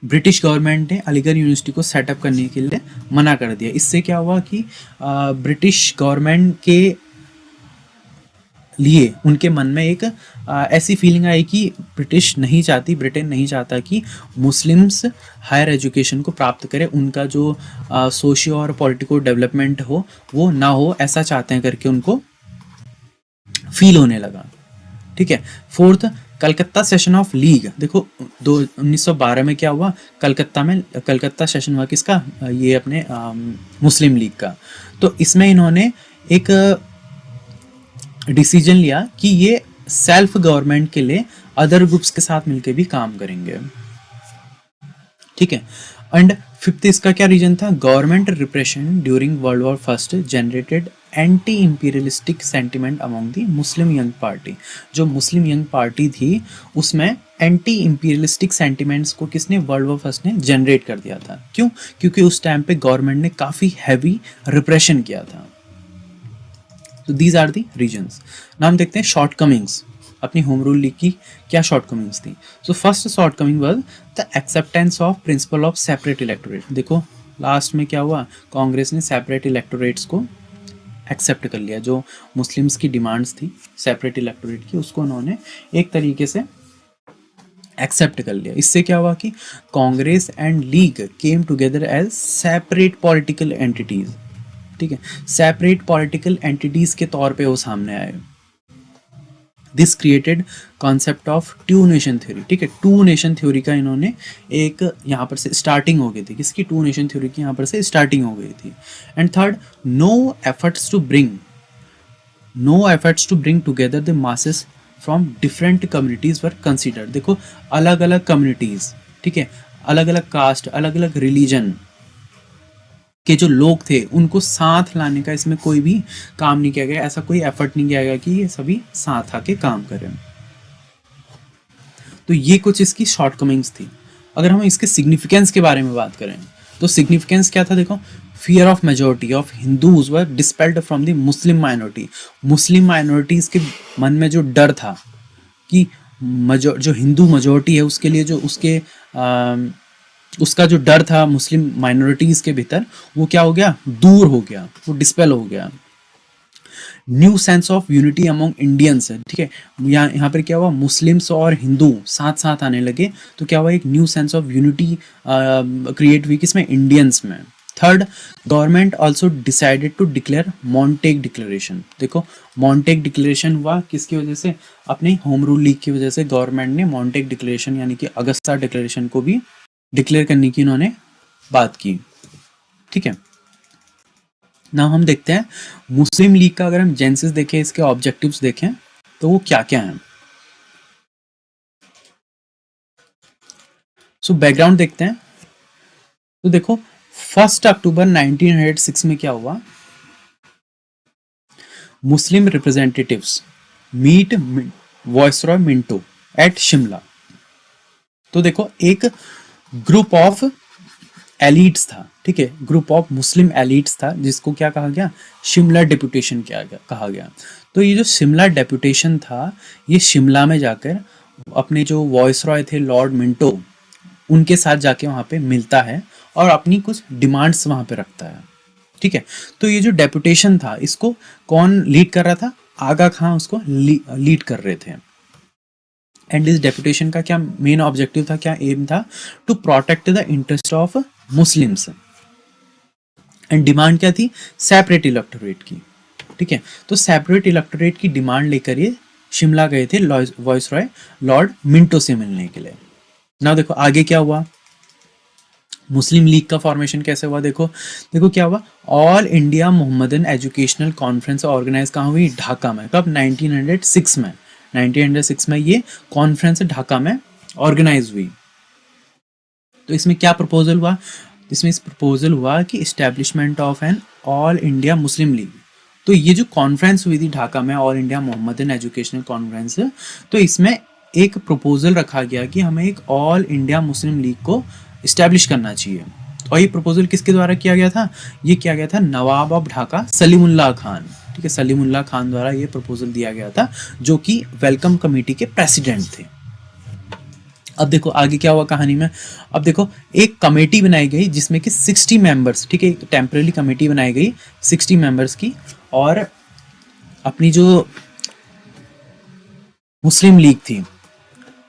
ब्रिटिश गवर्नमेंट ने अलीगढ़ यूनिवर्सिटी को सेटअप करने के लिए मना कर दिया। इससे क्या हुआ कि ब्रिटिश गवर्नमेंट के लिए उनके मन में एक ऐसी फीलिंग आई कि ब्रिटेन नहीं चाहता कि मुस्लिम्स हायर एजुकेशन को प्राप्त करें, उनका जो सोशियो और पॉलिटिकल डेवलपमेंट हो वो ना हो, ऐसा चाहते हैं करके उनको फील होने लगा। ठीक है। Fourth, Calcutta session of league. देखो 1912 में क्या हुआ, कलकत्ता सेशन हुआ किसका? ये अपने मुस्लिम लीग का। तो इसमें इन्होंने एक डिसीजन लिया कि ये सेल्फ गवर्नमेंट के लिए अदर ग्रुप्स के साथ मिलकर भी काम करेंगे। ठीक है। एंड फिफ्थ इसका क्या रीजन था? Government repression during world war first generated anti imperialistic sentiment among the Muslim young party. जो मुस्लिम यंग पार्टी थी उसमें एंटी इंपीरियलिस्टिक सेंटिमेंट्स को किसने? वर्ल्ड वॉर फर्स्ट ने जनरेट कर दिया था। क्यों? क्योंकि उस टाइम पे गवर्नमेंट ने काफी हैवी रिप्रेशन किया था। तो दीज आर दी रीजन्स। नाम देखते हैं शॉर्टकमिंग्स। अपनी होम रूल लीग की क्या शॉर्टकमिंग्स थी? So first shortcoming was the acceptance of principle of separate electorate. देखो लास्ट में क्या हुआ, कांग्रेस ने सेपरेट इलेक्टोरेट्स को एक्सेप्ट कर लिया। जो मुस्लिम्स की डिमांड्स थी सेपरेट इलेक्टोरेट की, उसको उन्होंने एक तरीके से एक्सेप्ट कर लिया। इससे क्या हुआ कि Congress and league came together as separate political entities. ठीक है, सेपरेट पॉलिटिकल एंटिटीज के तौर पे वो सामने आए। This created concept of two nation theory. ठीक है, टू नेशन थ्योरी का इन्होंने एक यहाँ पर से स्टार्टिंग हो गई थी। किसकी? टू नेशन थ्योरी की यहाँ पर से स्टार्टिंग हो गई थी। And third, no efforts to bring together the masses from different communities were considered. देखो अलग अलग कम्युनिटीज, ठीक है, अलग अलग कास्ट, अलग अलग रिलीजन के जो लोग थे उनको साथ लाने का इसमें कोई भी काम नहीं किया गया। ऐसा कोई एफर्ट नहीं किया गया कि ये सभी साथ आके काम करें। तो ये कुछ इसकी शॉर्टकमिंग्स थी। अगर हम इसके सिग्निफिकेंस के बारे में बात करें तो सिग्निफिकेंस क्या था? देखो, fear of majority of Hindus were dispelled from the Muslim minority. Muslim minorities के मन में जो डर था कि जो हिंदू मेजोरिटी है उसके लिए जो उसका जो डर था मुस्लिम माइनॉरिटीज के भीतर, वो क्या हो गया? दूर हो गया, वो डिस्पेल हो गया। New sense of unity among Indians. ठीक है, यहाँ पर क्या हुआ, मुस्लिम्स और हिंदू साथ साथ आने लगे, तो क्या हुआ, एक new sense of unity create हुई किसमें? इंडियंस में। Third, government also decided to declare Montagu declaration. देखो मॉन्टेग डिक्लेरेशन हुआ किसकी वजह से? अपने होम रूल लीग की वजह से गवर्नमेंट ने मॉन्टेग डिक्लेरेशन यानी कि अगस्ता डिक्लेरेशन को भी डिक्लेयर करने की इन्होंने बात की। ठीक है, ना हम देखते हैं मुस्लिम लीग का अगर हम जेनेसिस देखें, इसके ऑब्जेक्टिव्स देखें तो वो क्या क्या हैं। सो बैकग्राउंड देखते हैं तो देखो 1 अक्टूबर 1906 में क्या हुआ, Muslim representatives meet viceroy Minto at Shimla. तो देखो एक ग्रुप ऑफ एलिट्स था, ठीक है, ग्रुप ऑफ मुस्लिम एलिट्स था, जिसको क्या कहा गया, शिमला डेपुटेशन कहा गया। तो ये जो शिमला डेपुटेशन था, ये शिमला में जाकर अपने जो वॉइस रॉय थे लॉर्ड मिंटो, उनके साथ जाके वहाँ पे मिलता है और अपनी कुछ डिमांड्स वहाँ पे रखता है, ठीक है। तो ये जो डेपुटेशन था, इसको कौन लीड कर रहा था, आगा खां उसको लीड कर रहे थे। एंड इस डेपुटेशन का क्या मेन ऑब्जेक्टिव था, क्या एम था, to protect the interest of Muslims. And demand क्या थी, सेपरेट इलेक्टोरेट की, ठीक है। तो सेपरेट इलेक्टोरेट की डिमांड लेकर ये शिमला गए थे वॉइस रॉय लॉर्ड मिंटो से मिलने के लिए। ना देखो आगे क्या हुआ, मुस्लिम लीग का फॉर्मेशन कैसे हुआ, देखो देखो क्या हुआ, all India Mohammedan educational conference organise कहाँ हुई, ढाका में। कब, 1906 में। 1906 में ये कॉन्फ्रेंस ढाका में ऑर्गेनाइज हुई। तो इसमें क्या प्रपोजल हुआ, इसमें इस प्रपोजल हुआ कि establishment of an all India Muslim League. तो ये जो कॉन्फ्रेंस हुई थी ढाका में, all India Mohammedan educational conference, तो इसमें एक प्रपोजल रखा गया कि हमें एक ऑल इंडिया मुस्लिम लीग को इस्टेब्लिश करना चाहिए। और ये प्रपोजल किसके द्वारा किया गया था, ये किया गया था नवाब ऑफ ढाका सलीमुल्लाह खान, ठीक है, सलीमुल्लाह खान द्वारा ये प्रपोजल दिया गया था, जो कि वेलकम कमेटी के प्रेसिडेंट थे। अब देखो आगे क्या हुआ कहानी में, अब देखो एक कमेटी बनाई गई जिसमें कि 60 मेंबर्स, ठीक है, टेम्पररी कमेटी बनाई गई 60 मेंबर्स की। और अपनी जो मुस्लिम लीग थी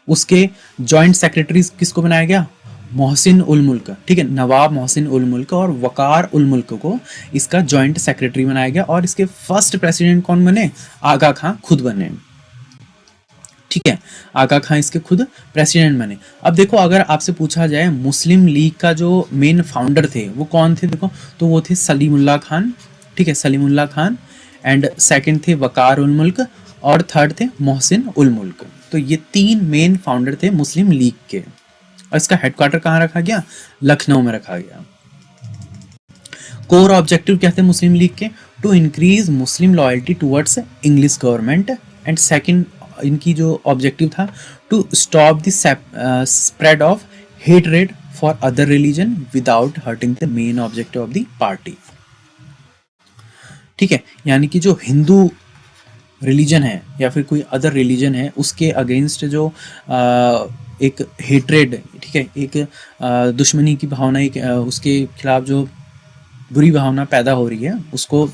उसके जॉइंट सेक्रेटरीज किसको बनाया गया, मोहसिन उल मुल्क, ठीक है, नवाब मोहसिन उल मुल्क और वकार उल मुल्क को इसका जॉइंट सेक्रेटरी बनाया गया। और इसके फर्स्ट प्रेसिडेंट कौन बने, आगा खां खुद बने, ठीक है, आगा खां इसके खुद प्रेसिडेंट बने। अब देखो अगर आपसे पूछा जाए मुस्लिम लीग का जो मेन फाउंडर थे वो कौन थे, देखो तो वो थे सलीमुल्लाह खान, ठीक है, सलीमुल्लाह खान। एंड सेकंड थे वकार उल मुल्क और थर्ड थे मोहसिन उल मुल्क। तो ये तीन मेन फाउंडर थे मुस्लिम लीग के। और इसका हेडक्वार्टर कहाँ रखा गया, लखनऊ में रखा गया। कोर ऑब्जेक्टिव क्या थे मुस्लिम लीग के, to increase Muslim loyalty towards English government. And second इनकी जो ऑब्जेक्टिव था, to stop the spread of hatred for other religion without hurting the main objective of the party, ठीक है। यानी कि जो हिंदू रिलीजन है या फिर कोई अदर रिलीजन है उसके अगेंस्ट जो एक हेट्रेड, ठीक है, एक दुश्मनी की भावना, एक उसके खिलाफ जो बुरी भावना पैदा हो रही है उसको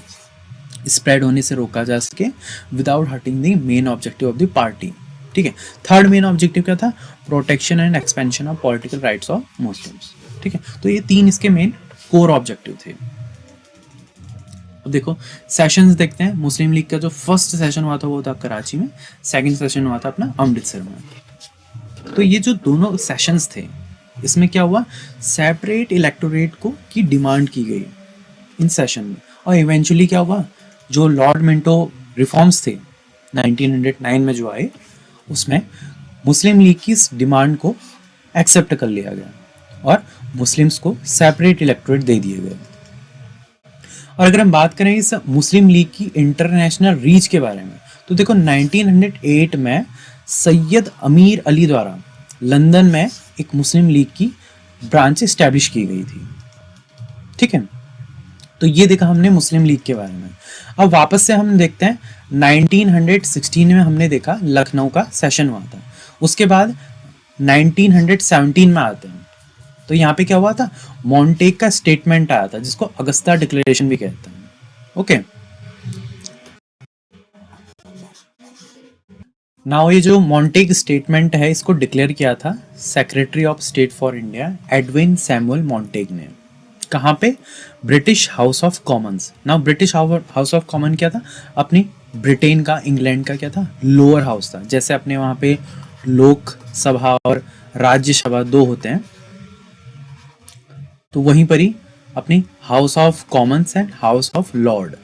स्प्रेड होने से रोका जा सके without hurting the main objective of the party, ठीक है। थर्ड मेन ऑब्जेक्टिव क्या था, protection and expansion of political rights of Muslims, ठीक है। तो ये तीन इसके मेन कोर ऑब्जेक्टिव थे। अब देखो सेशंस देखते हैं। मुस्लिम लीग का जो फर्स्ट सेशन हुआ था वो था कराची में, सेकंड सेशन हुआ था अपना अमृतसर में। तो ये जो दोनों सेशंस थे इसमें क्या हुआ, सेपरेट इलेक्टोरेट को की डिमांड की गई इन सेशन में। और इवेंचुअली क्या हुआ, जो लॉर्ड मिंटो रिफॉर्म्स थे 1909 में जो आए उसमें मुस्लिम लीग की इस डिमांड को एक्सेप्ट कर लिया गया और मुस्लिम्स को सेपरेट इलेक्टोरेट दे दिए गए। और अगर हम बात करें इस मुस्लिम लीग की इंटरनेशनल रीच के बारे में, तो देखो 1908 में सैयद अमीर अली द्वारा लंदन में एक मुस्लिम लीग की ब्रांच इस्टेब्लिश की गई थी, ठीक है। तो ये देखा हमने मुस्लिम लीग के बारे में। अब वापस से हम देखते हैं 1916 में हमने देखा लखनऊ का सेशन हुआ था। उसके बाद 1917 में आते हैं, तो यहाँ पे क्या हुआ था, मॉन्टेग का स्टेटमेंट आया था जिसको अगस्ता डिक्लेरेशन भी कहते हैं, ओके। नाउ ये जो मॉन्टेग स्टेटमेंट है इसको डिक्लेयर किया था secretary of state for India Edwin Samuel Montagu ने। कहाँ पे, British House of Commons. Now British House of Common क्या था, अपनी ब्रिटेन का, इंग्लैंड का क्या था, लोअर हाउस था। जैसे अपने वहाँ पे लोकसभा और राज्यसभा दो होते हैं, तो वहीं पर ही अपनी house of Commons and house of Lord.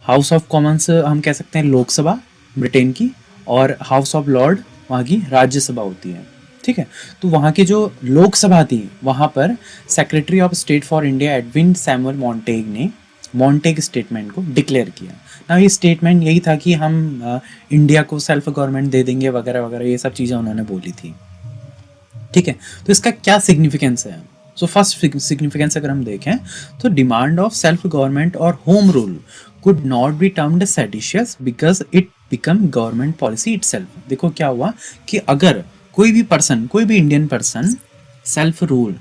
House of Commons हम कह सकते हैं लोकसभा ब्रिटेन की, और हाउस ऑफ लॉर्ड वहाँ की राज्यसभा होती है, ठीक है। तो वहाँ की जो लोकसभा थी वहाँ पर secretary of state for India Edwin Samuel Montagu ने मॉन्टेग स्टेटमेंट को डिक्लेयर किया। ना ये स्टेटमेंट यही था कि हम इंडिया को सेल्फ गवर्नमेंट दे देंगे वगैरह वगैरह, ये सब चीज़ें उन्होंने बोली थी, ठीक है। तो इसका क्या सिग्निफिकेंस है, सो फर्स्ट सिग्निफिकेंस अगर हम देखें तो डिमांड ऑफ सेल्फ गवर्नमेंट और home rule could not be termed seditious because it become government policy itself. देखो क्या हुआ कि अगर कोई भी पर्सन, कोई भी Indian person self rule,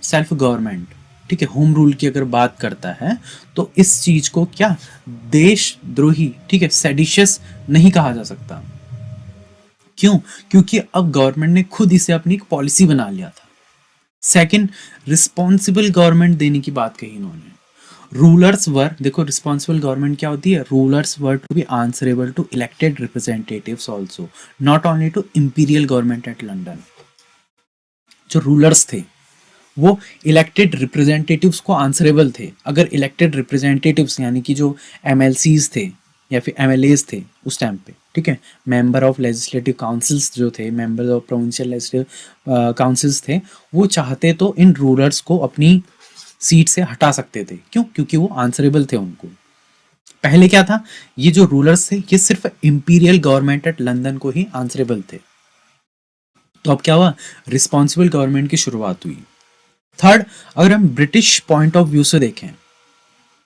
self government, ठीक है, होम रूल की अगर बात करता है तो इस चीज को क्या देशद्रोही, ठीक है, सेडिशियस नहीं कहा जा सकता। क्यों? क्योंकि अब गवर्नमेंट ने खुद इसे अपनी एक पॉलिसी बना लिया था। सेकंड, रिस्पॉन्सिबल गवर्नमेंट देने की बात कही इन्होंने। रूलर्स वर, देखो रिस्पॉन्सिबल गवर्नमेंट क्या होती है, rulers were to be answerable to elected representatives also, not only to imperial government at London. जो रूलर्स थे वो इलेक्टेड रिप्रेजेंटेटिव्स को आंसरेबल थे। अगर इलेक्टेड रिप्रेजेंटेटिव्स यानी कि जो एमएलसीज थे या फिर एमएलएस थे उस टाइम पे, ठीक है, मेंबर ऑफ लेजिस्लेटिव काउंसिल्स जो थे, member of provincial legislative councils थे, वो चाहते तो इन रूलर्स को अपनी सीट से हटा सकते थे। क्यों? क्योंकि वो आंसरेबल थे उनको। पहले क्या था, ये जो रूलर्स थे ये सिर्फ इंपीरियल गवर्नमेंट एट लंदन को ही आंसरेबल थे। तो अब क्या हुआ, रिस्पॉन्सिबल गवर्नमेंट की शुरुआत हुई। थर्ड, अगर हम ब्रिटिश पॉइंट ऑफ व्यू से देखें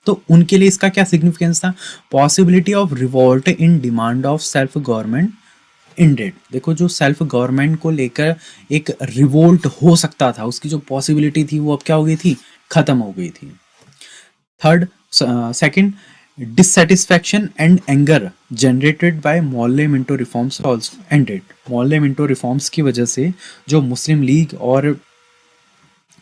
तो उनके लिए इसका क्या सिग्निफिकेंस था, possibility of revolt in demand of self government ended. देखो जो सेल्फ गवर्नमेंट को लेकर एक रिवोल्ट हो सकता था, उसकी जो पॉसिबिलिटी थी वो अब क्या हो गई थी, खत्म हो गई थी। Third, second, dissatisfaction and anger generated by Morley Minto reforms also ended। Morley Minto reforms की वजह से जो मुस्लिम लीग और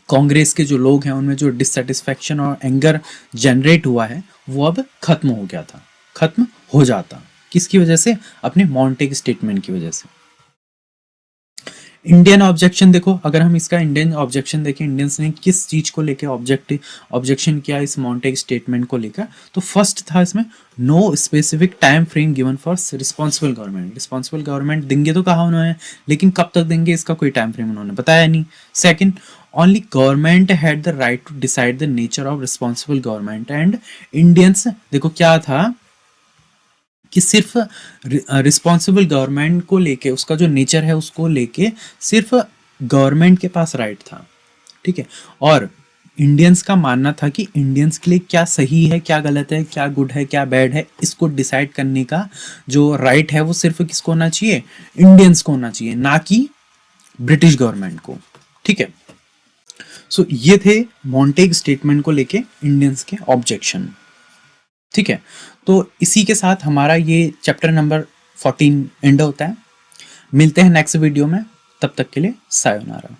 कांग्रेस के जो लोग हैं उनमें जो डिससेटिस्फैक्शन और एंगर जनरेट हुआ है वो अब खत्म हो गया था, खत्म हो जाता। किसकी वजह से, अपने मॉन्टेग स्टेटमेंट की वजह से। इंडियन ऑब्जेक्शन देखो, अगर हम इसका इंडियन ऑब्जेक्शन देखें, इंडियंस ने किस चीज को लेकर ऑब्जेक्शन किया इस मॉन्टेग स्टेटमेंट को लेकर, तो फर्स्ट था इसमें no specific time frame given for responsible government. Responsible government देंगे तो कहा उन्होंने, लेकिन कब तक देंगे इसका कोई टाइम फ्रेम उन्होंने बताया नहीं। Second, only government had the right to decide the nature of responsible government and Indians, देखो क्या था कि सिर्फ रिस्पॉन्सिबल गवर्नमेंट को लेके, उसका जो नेचर है उसको लेके सिर्फ गवर्नमेंट के पास राइट था, ठीक है। और इंडियंस का मानना था कि इंडियंस के लिए क्या सही है, क्या गलत है, क्या गुड है, क्या बैड है, इसको डिसाइड करने का जो राइट है वो सिर्फ किसको होना चाहिए, इंडियंस को होना चाहिए, ना कि ब्रिटिश गवर्नमेंट को, ठीक है। सो ये थे मॉन्टेग स्टेटमेंट को लेके इंडियंस के ऑब्जेक्शन, ठीक है। तो इसी के साथ हमारा ये चैप्टर नंबर 14 एंड होता है। मिलते हैं नेक्स्ट वीडियो में, तब तक के लिए सायोनारा।